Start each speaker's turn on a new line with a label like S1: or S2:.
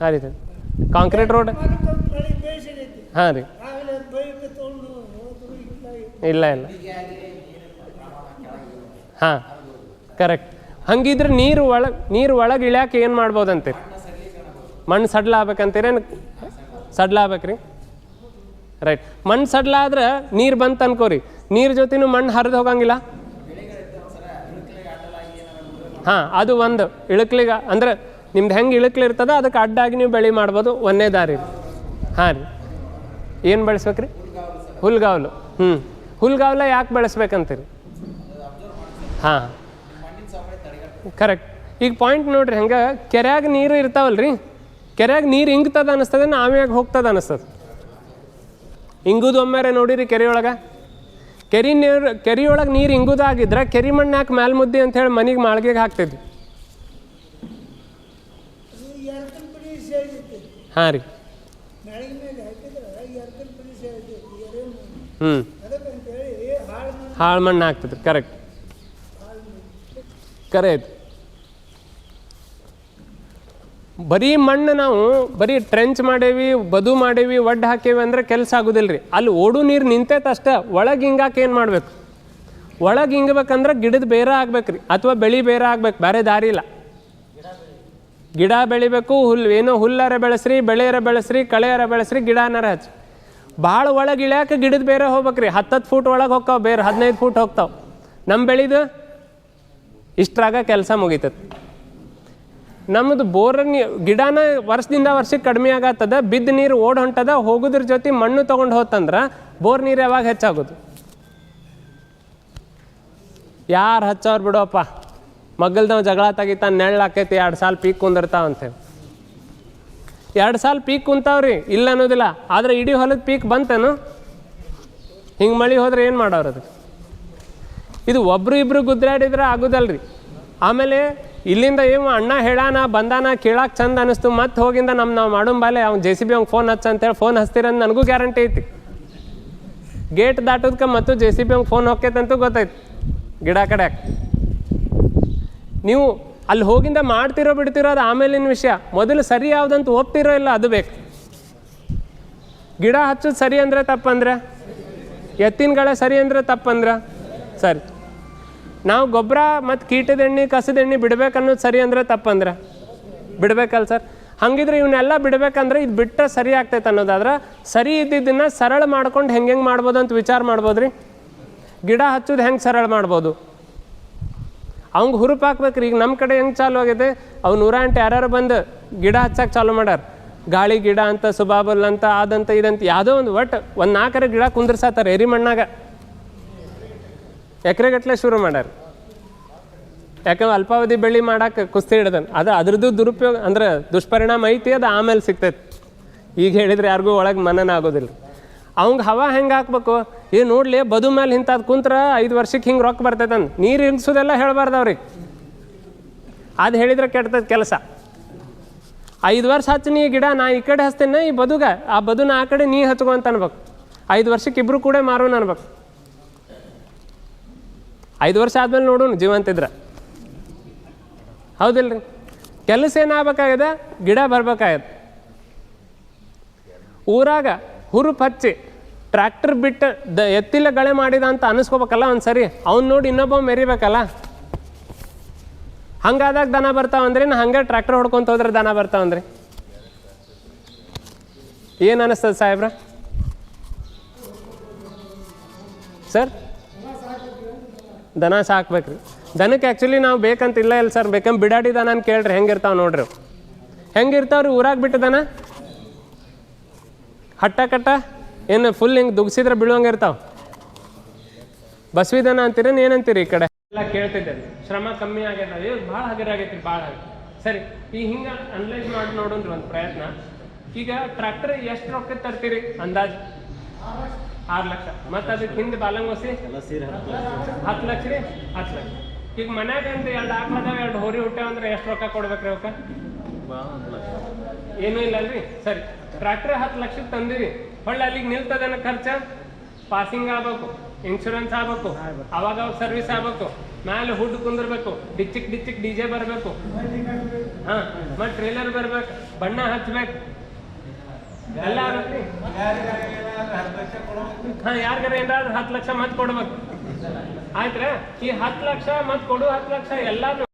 S1: ಹಾಂ ರೀ concrete road ಹಾಂ ರೀ ಇಲ್ಲ ಇಲ್ಲ ಹಾಂ ಕರೆಕ್ಟ್. ಹಂಗಿದ್ರೆ ನೀರು ಒಳಗೆ ಇಳ್ಯಾಕೆ ಏನು ಮಾಡ್ಬೋದಂತೀರಿ? ಮಣ್ಣು ಸಡ್ಲ ಆಗ್ಬೇಕಂತೀರೇನು? ಸಡ್ಲ ಆಗ್ಬೇಕ್ರಿ, ರೈಟ್. ಮಣ್ಣು ಸಡ್ಲ ಆದ್ರೆ ನೀರು ಬಂತು ಅನ್ಕೋರಿ, ನೀರು ಜೊತೆನೂ ಮಣ್ಣು ಹರಿದು ಹೋಗಂಗಿಲ್ಲ. ಹಾಂ, ಅದು ಒಂದು ಇಳಕ್ಲಿಗೆ ಅಂದ್ರೆ ನಿಮ್ದು ಹೆಂಗೆ ಇಳಕ್ಲಿರ್ತದ ಅದಕ್ಕೆ ಅಡ್ಡಾಗಿ ನೀವು ಬೆಳೆ ಮಾಡ್ಬೋದು, ಒಂದೇ ದಾರಿ. ಹಾಂ ರೀ, ಏನು ಬೆಳೆಸ್ಬೇಕ್ರಿ? ಹುಲ್ಗಾವಲು. ಹುಲ್ಗಾವಲ ಯಾಕೆ ಬೆಳೆಸ್ಬೇಕಂತೀರಿ? ಹಾಂ ಕರೆಕ್ಟ್. ಈಗ ಪಾಯಿಂಟ್ ನೋಡ್ರಿ, ಹಂಗೆ ಕೆರೆಯಾಗ ನೀರು ಇರ್ತಾವಲ್ರಿ, ಕೆರೆಯಾಗ ನೀರು ಇಂಗ್ತದ ಅನಿಸ್ತದೆ, ನಾವ್ಯಾಗ ಹೋಗ್ತದ ಅನಿಸ್ತದೆ. ಇಂಗುದು ಒಮ್ಮೆರೆ ನೋಡಿರಿ ಕೆರೆಯೊಳಗೆ. ಕೆರೆಯೊಳಗೆ ನೀರು ಇಂಗುದಾಗಿದ್ರೆ ಕೆರೆ ಮಣ್ಣು ಯಾಕೆ ಮ್ಯಾಲ್ ಮುದ್ದೆ ಅಂಥೇಳಿ ಮನೆಗೆ ಮಾಳ್ಗೆಗೆ ಹಾಕ್ತಿದ್ವಿ. ಹಾಂ ರೀ, ಹಾಳು ಮಣ್ಣು ಆಗ್ತದೆ. Correct, correct. ಬರೀ ಮಣ್ಣು ನಾವು ಬರೀ ಟ್ರೆಂಚ್ ಮಾಡೇವಿ, ಬದು ಮಾಡೇವಿ, ಒಡ್ಡು ಹಾಕೇವಿ ಅಂದ್ರೆ ಕೆಲಸ ಆಗೋದಿಲ್ಲ ರೀ. ಅಲ್ಲಿ ಓಡು ನೀರು ನಿಂತೈತೆ ಅಷ್ಟೇ. ಒಳಗೆ ಹಿಂಗಾಕೆ ಏನು ಮಾಡಬೇಕು? ಒಳಗೆ ಹಿಂಗಬೇಕಂದ್ರೆ ಗಿಡದ ಬೇರೆ ಆಗ್ಬೇಕು ರೀ, ಅಥವಾ ಬೆಳೆ ಬೇರೆ ಆಗ್ಬೇಕು, ಬೇರೆ ದಾರಿ ಇಲ್ಲ. ಗಿಡ ಬೆಳಿಬೇಕು, ಏನೋ ಹುಲ್ಲಾರ ಬೆಳೆಸ್ರಿ, ಬೆಳೆಯರ ಬೆಳೆಸ್ರಿ, ಕಳೆಯರ ಬೆಳೆಸ್ರಿ, ಗಿಡನಾರ ಹಚ್ಚಿ. ಭಾಳ ಒಳಗೆ ಇಳ್ಯಾಕೆ ಗಿಡದ ಬೇರೆ ಹೋಗ್ಬೇಕ್ರಿ. 10 ಫೂಟ್ ಒಳಗೆ ಹೋಗ್ತಾವೆ, ಬೇರೆ 15 ಫೂಟ್ ಹೋಗ್ತಾವೆ. ನಮ್ಮ ಬೆಳೆದು ಇಷ್ಟ್ರಾಗ ಕೆಲಸ ಮುಗಿತದೆ. ನಮ್ಮದು ಬೋರ್ ಗಿಡನ ವರ್ಷದಿಂದ ವರ್ಷಕ್ಕೆ ಕಡಿಮೆ ಆಗತ್ತದ, ಬಿದ್ದ ನೀರು ಓಡ್ ಹೊಂಟದ, ಹೋಗೋದ್ರ ಜೊತೆ ಮಣ್ಣು ತೊಗೊಂಡು ಹೋತಂದ್ರೆ ಬೋರ್ ನೀರು ಯಾವಾಗ ಹೆಚ್ಚಾಗೋದು? ಯಾರು ಹಚ್ಚವ್ರು ಬಿಡೋಪ್ಪ, ಮಗ್ಗಲ್ದವ್ ಜಗಳ ತೆಗಿತಾನೆ, ನೆಳ್ಳು ಹಾಕೈತಿ, 2 ಸಾಲ ಪೀಕ್ ಕುಂದಿರ್ತಾವ ಅಂತೇಳಿ. 2 ಸಾಲ ಪೀಕ್ ಕುಂತಾವ್ರಿ, ಇಲ್ಲ ಅನ್ನೋದಿಲ್ಲ. ಆದರೆ ಇಡೀ ಹೊಲದ ಪೀಕ್ ಬಂತೇನು? ಹಿಂಗೆ ಮಳೆ ಹೋದ್ರೆ ಏನು ಮಾಡೋರು ಅದು? ಇದು ಒಬ್ರು ಇಬ್ರು ಗುದ್ರಾಡಿದ್ರೆ ಆಗೋದಲ್ರಿ. ಆಮೇಲೆ ಇಲ್ಲಿಂದ ಏನು ಅಣ್ಣ ಹೇಳಾನ ಬಂದಾನ ಕೇಳಕ್ಕೆ ಚಂದ ಅನ್ನಿಸ್ತು, ಮತ್ತೆ ಹೋಗಿಂದ ನಾವು ಮಾಡೋಂಬಾಲೆ ಅವ್ನು JCB ಅವ್ನು ಫೋನ್ ಹಚ್ಚ ಅಂತೇಳಿ ಫೋನ್ ಹಚ್ತೀರಂತ ನನಗೂ ಗ್ಯಾರಂಟಿ ಐತಿ. ಗೇಟ್ ದಾಟೋದಕ್ಕೆ ಮತ್ತು JCB ಅವ್ನು ಫೋನ್ ಹೋಗ್ತೈತಂತೂ ಗೊತ್ತೈತಿ ಗಿಡ ಕಡ್ಯಾಕ. ನೀವು ಅಲ್ಲಿ ಹೋಗಿಂದ ಮಾಡ್ತಿರೋ ಬಿಡ್ತಿರೋ ಅದು ಆಮೇಲಿನ ವಿಷಯ. ಮೊದಲು ಸರಿ ಯಾವುದಂತ ಒಪ್ತಿರೋ ಇಲ್ಲ ಅದು ಬೇಕು. ಗಿಡ ಹಚ್ಚೋದು ಸರಿ ಅಂದರೆ ತಪ್ಪಂದ್ರೆ, ಎತ್ತಿನಗಳೇ ಸರಿ ಅಂದರೆ ತಪ್ಪಂದ್ರೆ ಸರಿ. ನಾವು ಗೊಬ್ಬರ ಮತ್ತು ಕೀಟದ ಎಣ್ಣೆ ಕಸದ ಎಣ್ಣೆ ಬಿಡ್ಬೇಕನ್ನೋದು ಸರಿ ಅಂದರೆ ತಪ್ಪಂದ್ರೆ ಬಿಡ್ಬೇಕಲ್ಲ ಸರ್. ಹಂಗಿದ್ರೆ ಇವನ್ನೆಲ್ಲ ಬಿಡ್ಬೇಕಂದ್ರೆ ಇದು ಬಿಟ್ಟರೆ ಸರಿ ಆಗ್ತೈತೆ ಅನ್ನೋದಾದ್ರೆ ಸರಿ ಇದ್ದಿದ್ದನ್ನು ಸರಳ ಮಾಡ್ಕೊಂಡು ಹೆಂಗೆ ಮಾಡ್ಬೋದು ಅಂತ ವಿಚಾರ ಮಾಡ್ಬೋದು ರೀ. ಗಿಡ ಹಚ್ಚೋದು ಹೆಂಗೆ ಸರಳ ಮಾಡ್ಬೋದು? ಅವಂಗೆ ಹುರುಪು ಹಾಕ್ಬೇಕ್ರಿ. ಈಗ ನಮ್ಮ ಕಡೆ ಹೆಂಗೆ ಚಾಲು ಆಗಿದೆ, ಅವು 108 ಯಾರ್ಯಾರು ಬಂದು ಗಿಡ ಹಚ್ಚಕ್ಕೆ ಚಾಲು ಮಾಡ್ಯಾರ. ಗಾಳಿ ಗಿಡ ಅಂತ, ಸುಬಾಬಲ್ ಅಂತ, ಅದಂತ ಇದಂತ ಯಾವುದೋ ಒಂದು ಒಟ್ಟು 4 ಗಿಡ ಕುಂದ್ರಸಾತಾರೆ ಎರಿ ಮಣ್ಣಾಗ. ಎಕರೆಗಟ್ಟಲೆ ಶುರು ಮಾಡ್ಯಾರ. ಯಾಕಂದ್ರೆ ಅಲ್ಪಾವಧಿ ಬೆಳೆ ಮಾಡಕ್ಕೆ ಕುಸ್ತಿ ಹಿಡ್ದನ್. ಅದು ಅದ್ರದ್ದು ದುರುಪಯೋಗ ಅಂದ್ರೆ ದುಷ್ಪರಿಣಾಮ ಐತಿ, ಅದು ಆಮೇಲೆ ಸಿಗ್ತೈತಿ. ಈಗ ಹೇಳಿದ್ರೆ ಯಾರಿಗೂ ಒಳಗೆ ಮನನ ಆಗೋದಿಲ್ಲ. ಅವಂಗೆ ಹವಾ ಹೆಂಗೆ ಹಾಕ್ಬೇಕು? ನೋಡ್ಲಿ ಬದು ಮೇಲೆ ಇಂಥದ್ದು ಕುಂತ್ರ 5 ವರ್ಷಕ್ಕೆ ಹಿಂಗೆ ರೊಕ್ಕ ಬರ್ತೈತಂದು ನೀರು ಹಿಂಗ್ಸೋದೆಲ್ಲ ಹೇಳ್ಬಾರ್ದವ್ರಿಗೆ. ಅದು ಹೇಳಿದ್ರೆ ಕೆಡ್ತೈತೆ ಕೆಲಸ. 5 ವರ್ಷ ಹಚ್ಚಿ ನೀ ಗಿಡ, ನಾ ಈ ಕಡೆ ಹಚ್ತೇನೆ ಈ ಬದುಗ, ಆ ಬದುನ ಆ ಕಡೆ ನೀ ಹಚ್ಕೊ ಅಂತ ಅನ್ಬೇಕು. 5 ವರ್ಷಕ್ಕೆ ಇಬ್ಬರು ಕೂಡ ಮಾರೋಣ ಅನ್ಬೇಕು. 5 ವರ್ಷ ಆದ್ಮೇಲೆ ನೋಡೋಣ ಜೀವಂತಿದ್ರೆ. ಹೌದಿಲ್ರಿ? ಕೆಲಸ ಏನಾಗಬೇಕಾಗಿದೆ? ಗಿಡ ಬರ್ಬೇಕಾಗತ್ತೆ. ಊರಾಗ ಹುರುಪು ಹಚ್ಚಿ ಟ್ರ್ಯಾಕ್ಟರ್ ಬಿಟ್ಟು ಎತ್ತಿಲ್ಲ ಗಳೆ ಮಾಡಿದ ಅಂತ ಅನಿಸ್ಕೋಬೇಕಲ್ಲ ಒಂದು ಸರಿ. ಅವ್ನು ನೋಡಿ ಇನ್ನೊಬ್ಬ ಮೆರಿಬೇಕಲ್ಲ. ಹಂಗಾದಾಗ ದನ ಬರ್ತಾವಂದ್ರಿ, ನಾ ಹಂಗೆ ಟ್ರ್ಯಾಕ್ಟರ್ ಹೊಡ್ಕೊಂತ ಹೋದ್ರೆ ದನ ಬರ್ತಾವಂದ್ರಿ. ಏನು ಅನ್ನಿಸ್ತದೆ ಸಾಹೇಬ್ರ ಸರ್? ದನ ಸಾಕ್ಬೇಕ್ರಿ. ದನಕ್ಕೆ ಆ್ಯಕ್ಚುಲಿ ನಾವು ಬೇಕಂತ ಇಲ್ಲ ಸರ್, ಬೇಕಂದ್ರೆ ಬಿಡಾಡಿ ದನ ಕೇಳ್ರಿ ಹೆಂಗಿರ್ತಾವೆ ನೋಡ್ರಿ. ಹೆಂಗಿರ್ತಾವ್ರಿ ಊರಾಗ ಬಿಟ್ಟು ದನ? ಹಟ್ಟ ಕಟ್ಟ ಏನು ಫುಲ್ ಹಿಂಗೆ ದುಗ್ಸಿದ್ರೆ ಬೀಳುವಂಗೆ ಇರ್ತಾವೆ. ಬಸವಿ ದನ ಅಂತೀರೇನು ಏನಂತೀರಿ? ಈ ಕಡೆ ಎಲ್ಲ ಕೇಳ್ತಿದ್ದೆ. ಶ್ರಮ ಕಮ್ಮಿ ಆಗ್ಯದ, ಭಾಳ ಹಗರಾಗೈತಿ, ಭಾಳ ಸರಿ. ಈಗ ಹಿಂಗೆ ಅನಲೈಸ್ ಮಾಡಿ ನೋಡೋಣ್ರಿ ಒಂದು ಪ್ರಯತ್ನ. ಈಗ ಟ್ರ್ಯಾಕ್ಟರ್ ಎಷ್ಟು ರೊಕ್ಕ ತರ್ತೀರಿ ಅಂದಾಜು? 6 ಲಕ್ಷ. ಮತ್ತು ಅದಕ್ಕೆ ಹಿಂದೆ ಬಾಲಂಗೋಸಿ 10 ಲಕ್ಷ ರೀ. 10 ಲಕ್ಷ. ಈಗ ಮನ್ಯಾಗ ಅಂತ 2 ಆಕಳದಾವ, 2 ಹೋರಿ ಹುಟ್ಟ್ಯಾವ ಅಂದ್ರೆ ಎಷ್ಟು ರೊಕ್ಕ ಕೊಡ್ಬೇಕ್ರಿ ಅವಕ್ಕೆ? ಏನೂ ಇಲ್ಲ ಅಲ್ರಿ. ಸರಿ, ಟ್ರ್ಯಾಕ್ಟರ್ 10 ಲಕ್ಷಕ್ಕೆ ತಂದಿರಿ. ಹೊಳ್ಳಿ ಅಲ್ಲಿಗೆ ನಿಲ್ತದನ್ನ ಖರ್ಚು? ಪಾಸಿಂಗ್ ಆಗ್ಬೇಕು, ಇನ್ಶೂರೆನ್ಸ್ ಆಗ್ಬೇಕು, ಅವಾಗ ಸರ್ವಿಸ್ ಆಗ್ಬೇಕು, ಮ್ಯಾಲೆ ಹುಡ್ ಕುಂದಿರ್ಬೇಕು, ಡಿಚ್ಚಿಕ್ ಡಿಚ್ಚಿಕ್ DJ ಬರಬೇಕು, ಹಾ ಮತ್ತೆ ಟ್ರೇಲರ್ ಬರ್ಬೇಕು, ಬಣ್ಣ ಹಚ್ಬೇಕು, ಎಲ್ಲ ಆಗತ್ರಿ. ಹಾ ಯಾರಿಗಾರ ಏನಾದ್ರು 10 ಲಕ್ಷ ಮತ್ ಕೊಡ್ಬೇಕು. ಆಯ್ತ್ರ ಈ 10 ಲಕ್ಷ ಮತ್ ಕೊಡು 10 ಲಕ್ಷ ಎಲ್ಲಾನು